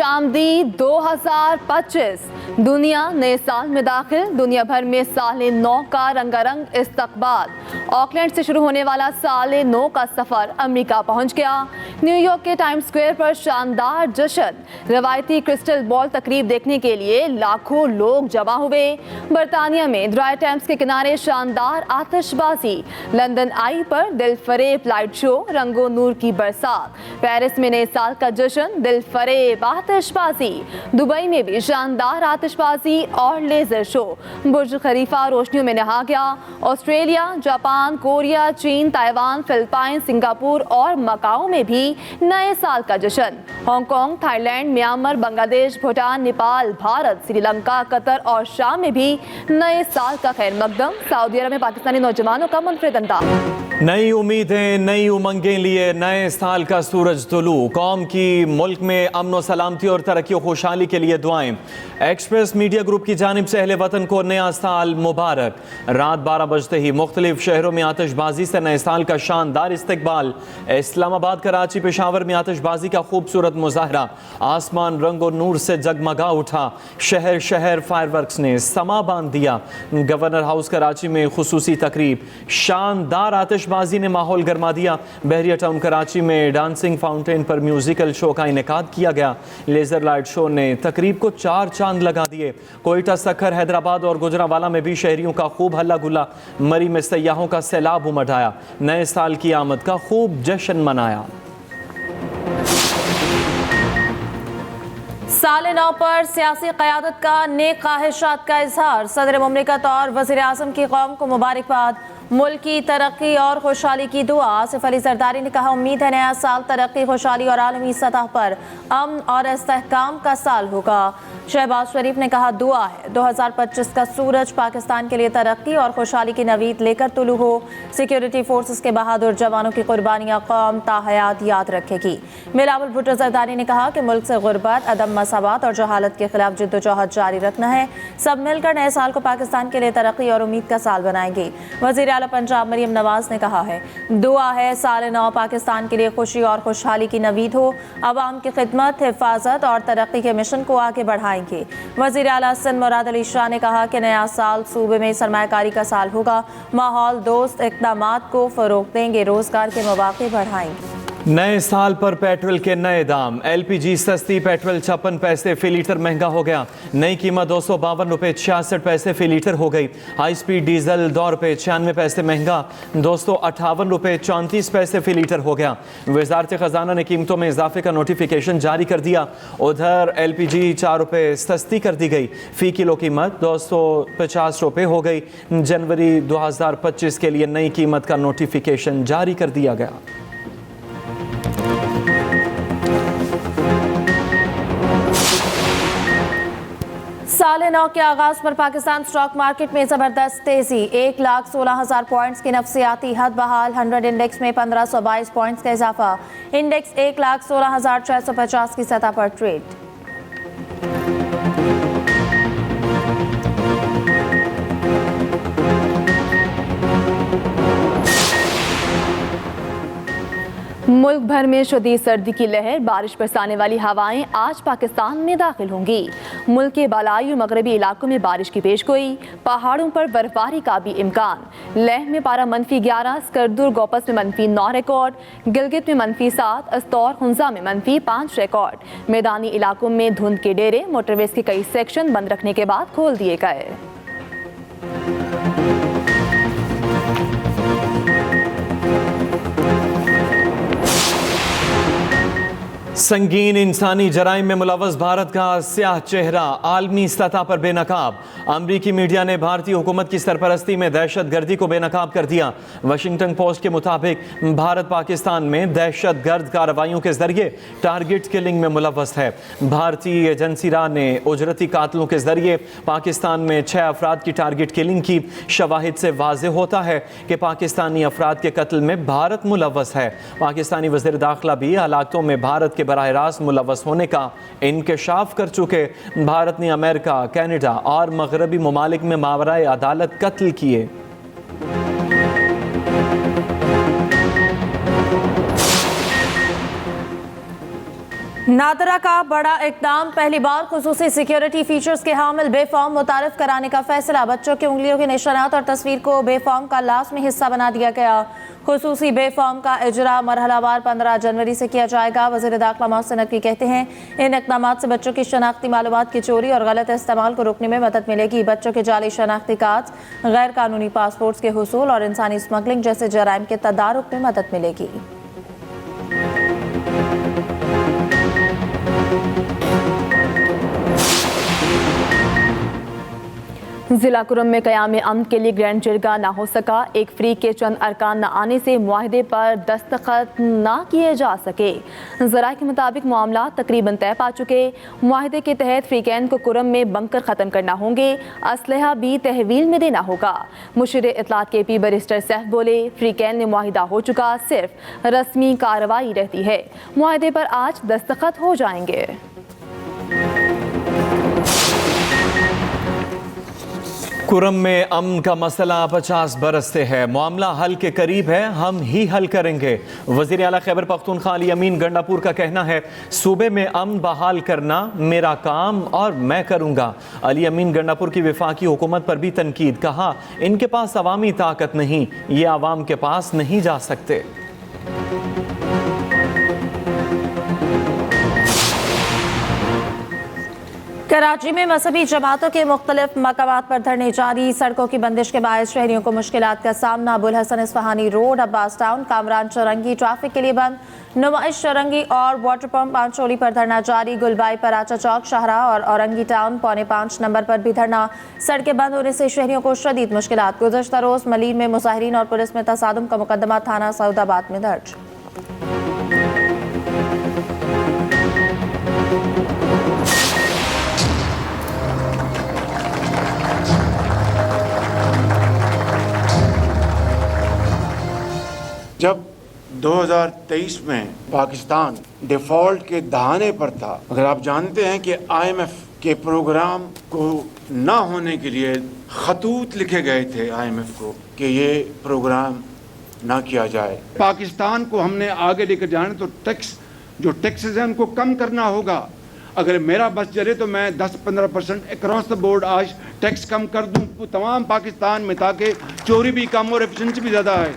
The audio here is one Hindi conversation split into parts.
खुशामदीद 2025 दुनिया नए साल में दाखिल। दुनिया भर में साल नौ का रंगारंग इस्तकबाल। ऑकलैंड से शुरू होने वाला साल नौ का सफर अमेरिका पहुंच गया। न्यूयॉर्क के टाइम्स स्क्वायर पर शानदार जश्न, रवायती क्रिस्टल बॉल तकरीब देखने के लिए लाखों लोग जमा हुए। बरतानिया में ड्राई टेम्स के किनारे शानदार आतिशबाजी, लंदन आई पर दिलफरेब लाइट शो, रंगो नूर की बरसात, पेरिस में नए साल का जश्न, दिलफरेब आतिशबाजी, दुबई में भी शानदार आतिशबाजी और लेजर शो, बुर्ज खलीफा रोशनियों में नहा गया। ऑस्ट्रेलिया, जापान, कोरिया, चीन, ताइवान, फिलिपाइन, सिंगापुर और मकाओ में भी नए साल का जश्न। Hong Kong, Thailand, Myanmar, Bangladesh, Bhutan, Nepal, Bharat, Sri Lanka, Qatar और शाम में भी नए साल का खैर मकदम। सऊदी अरब में पाकिस्तानी नौजवानों का मुनफरिद अंदाज। नई उम्मीदें, नई उमंगें लिए नए साल का सूरज तुलू। कौम की मुल्क में अमन व सलामती और तरक्की और खुशहाली के लिए दुआएं। एक्सप्रेस मीडिया ग्रुप की जानिब से अहले वतन को नया साल मुबारक। रात 12 बजते ही मुख्तलिफ शहरों में आतिशबाजी से नए साल का शानदार इस्तकबाल। इस्लामाबाद, कराची, पेशावर में आतिशबाजी का खूबसूरत मुजाहरा। आसमान रंग और नूर से जगमगा उठा। शहर शहर फायरवर्क्स ने समा बांध दिया। गवर्नर हाउस कराची में खुसूसी तकरीब। शानदार आतिशबाजी ने माहौल गर्मा दिया। बहरिया टाउन कराची में डांसिंग फाउंटेन पर म्यूजिकल शो का इनेकाद किया गया। लेजर लाइट शो ने तकरीब को चार चांद लगा दिए। कोयटा, सखर, हैदराबाद और गुजरांवाला में भी शहरियों का खूब हल्ला गुल्ला। मरी में सयाहों का सैलाब उमड़ आया। नए साल की आमद का खूब जश्न मनाया। साल नौ पर सियासी क़यादत का नेक ख्वाहिशात का इजहार। सदर मुमलिकत और वज़ीर आज़म की कौम को मुबारकबाद। मुल्क की तरक्की और खुशहाली की दुआ। आसिफ अली जरदारी ने कहा, उम्मीद है नया साल तरक्की, खुशहाली और आलमी सतह पर अमन और इस्तेहकाम का साल होगा। शहबाज शरीफ ने कहा, दुआ है 2025 का सूरज पाकिस्तान के लिए तरक्की और खुशहाली की नवीद लेकर तुलू हो। सिक्योरिटी फोर्सेस के बहादुर जवानों की कुर्बानियाँ कौम ताहयात याद रखेगी। बिलावल भुट्टो जरदारी ने कहा कि मुल्क से गुर्बत, अदम मसावत और जहालत के खिलाफ जिद्दोजहद जारी रखना है। सब मिलकर नए साल को पाकिस्तान के लिए तरक्की और उम्मीद का साल बनाएंगे। वज़ीर आला पंजाब मरियम नवाज ने कहा है, दुआ है साल नौ पाकिस्तान के लिए खुशी और खुशहाली की नवीद हो। अवाम की खिदमत, हिफाजत और तरक्की के मिशन को आगे बढ़ाएंगे। वज़ीर आला सिंध मुराद अली शाह ने कहा कि नया साल सूबे में सरमायाकारी का साल होगा। माहौल दोस्त इक़दामात को फ़रोग़ देंगे, रोज़गार के मौक़े बढ़ाएंगे। नए साल पर पेट्रोल के नए दाम। एलपीजी सस्ती, पेट्रोल 56 पैसे फी लीटर महंगा हो गया। नई कीमत 252 रुपये 66 पैसे फी लीटर हो गई। हाई स्पीड डीजल 2 रुपये 96 पैसे महंगा 258 रुपये 34 पैसे फी लीटर हो गया। वजारत खजाना ने कीमतों में इजाफे का नोटिफिकेशन जारी कर दिया। उधर एलपीजी 4 रुपये सस्ती कर दी गई। फी किलो कीमत 250 रुपये हो गई। जनवरी 2025 के लिए नई कीमत का नोटिफिकेशन जारी कर दिया गया। साल नौ के आगाज पर पाकिस्तान स्टॉक मार्केट में जबरदस्त तेजी। 1,16,000 पॉइंट्स की नफसियाती हद बहाल। 100 इंडेक्स में 1522 पॉइंट्स का इजाफा। इंडेक्स 1,16,650 की सतह पर ट्रेड। मुल्क भर में शदीद सर्दी की लहर, बारिश बरसाने वाली हवाएं आज पाकिस्तान में दाखिल होंगी। मुल्क के बालाई और मगरबी इलाकों में बारिश की पेशगोई। पहाड़ों पर बर्फबारी का भी इम्कान। लेह में पारा -11, स्कर्दुर गोपस में -9 रिकॉर्ड, गिलगित में -7, अस्तौर हुंजा में -5 रिकॉर्ड। मैदानी इलाकों में धुंध के डेरे, मोटरवेज के कई सेक्शन बंद रखने के बाद खोल दिए गए। संगीन इंसानी जराइम में मुलव्वस भारत का स्याह चेहरा आलमी सतह पर बेनकाब। अमरीकी मीडिया ने भारतीय हुकूमत की सरपरस्ती में दहशत गर्दी को बेनकाब कर दिया। वाशिंगटन पोस्ट के मुताबिक भारत पाकिस्तान में दहशत गर्द कार्रवाइयों के जरिए टारगेट किलिंग में मुलव्वस है। भारतीय एजेंसी रा ने उजरती कातलों के जरिए पाकिस्तान में 6 अफराद की टारगेट किलिंग की। शवाहिद से वाज़ेह होता है कि पाकिस्तानी अफराद के कत्ल में भारत मुलव्वस है। पाकिस्तानी वज़ीर दाखिला भी हालातों में भारत के बराह रास्त मुलव्वस होने का इंकशाफ कर चुके। भारत ने अमेरिका, कनाडा और मगरबी ममालिक में मावराए अदालत कत्ल किए। नादरा का बड़ा इकदाम, पहली बार खुसूसी सिक्योरिटी फीचर्स के हामिल बेफॉर्म मुतारिफ कराने का फैसला। बच्चों की उंगलियों के निशानात और तस्वीर को बेफॉर्म का लाजमी हिस्सा बना दिया गया। खुसूसी बेफॉर्म का इजरा मरहलावार 15 जनवरी से किया जाएगा। वज़ीर दाखिला मोहसिन नकवी कहते हैं इन इक़दामात से बच्चों की शनाख्ती मालूमात की चोरी और गलत इस्तेमाल को रोकने में मदद मिलेगी। बच्चों के जाली शनाख्ती कार्ड, गैर कानूनी पासपोर्ट्स के हुसूल और इंसानी स्मगलिंग जैसे जराइम के तदारुक में मदद मिलेगी। जिला कुरम में क़याम अमन के लिए ग्रैंड जिरगा ना हो सका। एक फ्री के चंद अरकान न आने से मुआहदे पर दस्तखत ना किए जा सके। ज़राए के मुताबिक मामला तकरीबन तय पा चुके। मुआहदे के तहत फ्रीकैन को कुरम में बंकर ख़त्म करना होंगे, असलहा भी तहवील में देना होगा। मुशीर इत्तलात KP बैरिस्टर सैफ बोले, फ्रीकैन ने मुआहिदा हो चुका, सिर्फ रस्मी कार्रवाई रहती है। मुआहदे पर आज दस्तखत हो जाएंगे। कुरम में अमन का मसला 50 बरस से है। मामला हल के करीब है, हम ही हल करेंगे। वज़ीर आला खैबर पख्तूनख्वा अली अमीन गंडापुर का कहना है, सूबे में अमन बहाल करना मेरा काम और मैं करूंगा। अली अमीन गंडापुर की वफाकी हुकूमत पर भी तनकीद, कहा इनके पास अवामी ताकत नहीं, ये आवाम के पास नहीं जा सकते। कराची में मजहबी जमातों के मुख्तलिफ मकामात पर धरने जारी। सड़कों की बंदिश के बायस शहरियों को मुश्किलात का सामना। Abul Hasan Isfahani road, Abbas town, Kamran Chowrangi traffic के लिए बंद। नुमाइश चौरंगी और वाटर पंप पांचोली पर धरना जारी। गुलबाई, पराचा चौक, शाहरा और औरंगी टाउन पौने 5 नंबर पर भी धरना। सड़कें बंद होने से शहरियों को शदीद मुश्किलात। गुज़श्ता रोज मलीर में मुजाहिरीन और पुलिस में तसादुम का मुकदमा थाना सऊदाबाद में दर्ज। जब 2023 में पाकिस्तान डिफ़ॉल्ट के दहाने पर था, अगर आप जानते हैं कि IMF के प्रोग्राम को ना होने के लिए खतूत लिखे गए थे IMF को कि ये प्रोग्राम ना किया जाए। पाकिस्तान को हमने आगे लेकर जाना तो टैक्सेस हैं उनको कम करना होगा। अगर मेरा बस चले तो मैं 10-15% अक्रॉस द बोर्ड आज टैक्स कम कर दूं तमाम पाकिस्तान में, ताकि चोरी भी कम और एफिशिएंसी भी ज़्यादा है।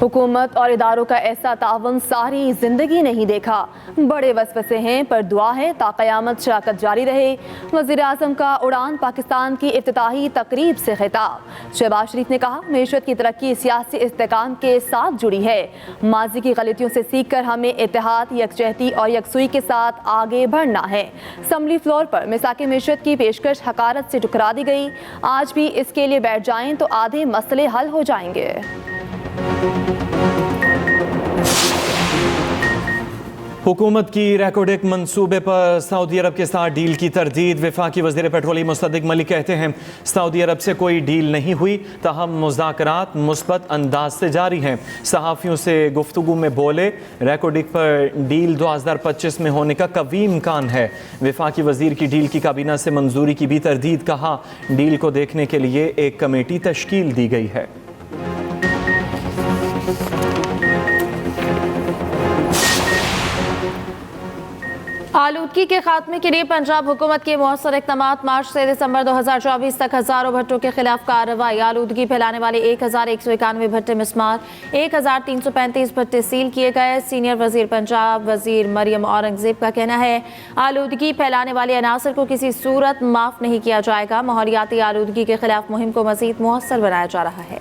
हुकूमत और इदारों का ऐसा तावन सारी जिंदगी नहीं देखा। बड़े वसवसे हैं, पर दुआ है ता क़यामत शराकत जारी रहे। वज़ीर आज़म का उड़ान पाकिस्तान की इफ्तिताही तकरीब से खिताब। शहबाज शरीफ ने कहा, मैशत की तरक्की सियासी इस्तेकाम के साथ जुड़ी है। माजी की गलतियों से सीख कर हमें इत्तेहाद, यकजहती और यकसुई के साथ आगे बढ़ना है। असम्बली फ्लोर पर मिसाक मैशत की पेशकश हकारत से ठुकरा दी गई। आज भी इसके लिए बैठ जाएं तो आधे मसले हल हो जाएंगे। हुकूमत की रेकोडेक मंसूबे पर सऊदी अरब के साथ डील की तरदीद। वफाकी वज़ीर पेट्रोलियम मुस्तदिक मलिक कहते हैं, सऊदी अरब से कोई डील नहीं हुई, ताहम मुज़ाकरात मुस्बत अंदाज से जारी हैं। सहाफ़ियों से गुफ्तगू में बोले, रेकोडेक पर डील 2025 में होने का कवी इम्कान है। वफाकी वज़ीर की डील की काबीना से मंजूरी की भी तरदीद, कहा डील को देखने के लिए एक कमेटी तश्कील दी गई है। आलूदगी के खात्मे के लिए पंजाब हुकूमत के मौसर इक़दामात। मार्च से दिसंबर 2024 तक हज़ारों भट्टों के खिलाफ कार्रवाई। आलूदगी फैलाने वाले 1191 भट्टे मिस्मार, 1335 भट्टे सील किए गए। सीनियर वजीर पंजाब वजीर मरियम औरंगजेब का कहना है, आलूदगी फैलाने वाले अनासर को किसी सूरत माफ़ नहीं किया जाएगा। माहौलियाती आलूदगी के खिलाफ मुहिम को मज़ीद मुअस्सर बनाया जा रहा है।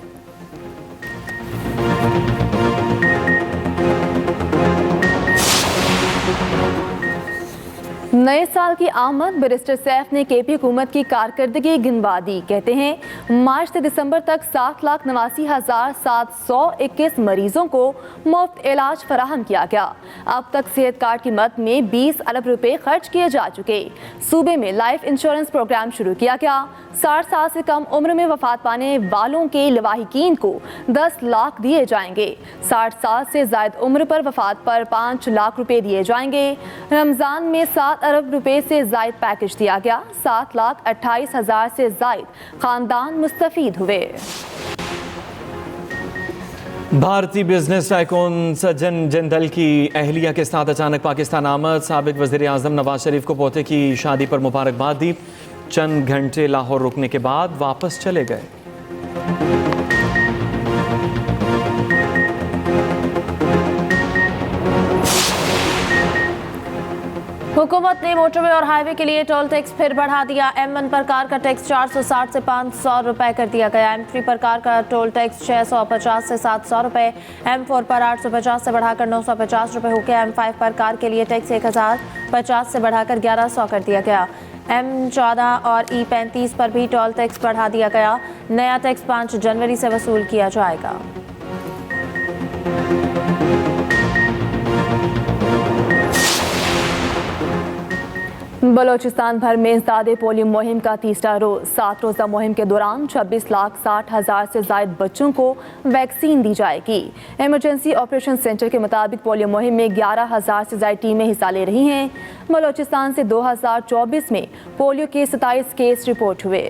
नए साल की आमद। बैरिस्टर सैफ ने KP हुकूमत की कारकर्दगी गिनवा दी। कहते हैं, मार्च से दिसंबर तक 7,89,721 मरीजों को मुफ्त इलाज फराहम किया गया। अब तक सेहत कार्ड की मद में 20 अरब रुपए खर्च किए जा चुके। सूबे में लाइफ इंश्योरेंस प्रोग्राम शुरू किया गया। 60 साल से कम उम्र में वफात पाने वालों के लवाहिकीन को 10 लाख दिए जाएंगे। 60 साल से जायद उम्र पर वफात पर 5 लाख रुपए दिए जाएंगे। रमजान में 7 अरब रुपए से जायद पैकेज दिया गया। 7,28,000 से जायद खानदान मुस्तफीद हुए। भारतीय बिजनेस टाइकून सज्जन जिंदल की अहलिया के साथ अचानक पाकिस्तान आमद। साबिक वजीर आजम नवाज शरीफ को पोते की शादी पर मुबारकबाद दी। चंद घंटे लाहौर रुकने के बाद वापस चले गए। हुकूमत ने मोटरवे और हाईवे के लिए टोल टैक्स फिर बढ़ा दिया। M1 पर कार का टैक्स 460 से 500 रुपए कर दिया गया। M3 पर कार का टोल टैक्स 650 से 700 रुपए, M4 पर 850 से बढ़ाकर 950 रुपए हो गया। M5 पर कार के लिए टैक्स 1050 से बढ़ाकर 1100 कर दिया गया। M14 और E35 पर भी टोल टैक्स बढ़ा दिया गया। नया टैक्स 5 जनवरी से वसूल किया जाएगा। बलोचिस्तान भर में इंसदादे पोलियो मुहिम का तीसरा रोज। 7 रोज़ा मुहिम के दौरान 26,60,000 से ज्यादा बच्चों को वैक्सीन दी जाएगी। इमरजेंसी ऑपरेशन सेंटर के मुताबिक पोलियो मुहिम में 11,000 से ज्यादा टीमें हिस्सा ले रही हैं। बलोचिस्तान से 2024 में पोलियो के 27 केस रिपोर्ट हुए।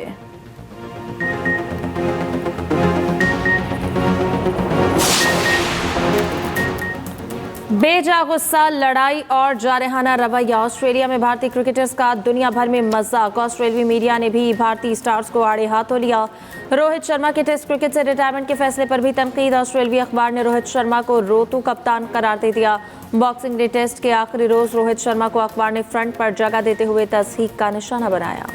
बेजा गुस्सा, लड़ाई और जारहाना रवैया। ऑस्ट्रेलिया में भारतीय क्रिकेटर्स का दुनिया भर में मजाक। ऑस्ट्रेलियाई मीडिया ने भी भारतीय स्टार्स को आड़े हाथों लिया। रोहित शर्मा के टेस्ट क्रिकेट से रिटायरमेंट के फैसले पर भी तनकीद। ऑस्ट्रेलियाई अखबार ने रोहित शर्मा को रोतू कप्तान करार दे दिया। बॉक्सिंग डे टेस्ट के आखिरी रोज रोहित शर्मा को अखबार ने फ्रंट पर जगह देते हुए तस्हीक का निशाना बनाया।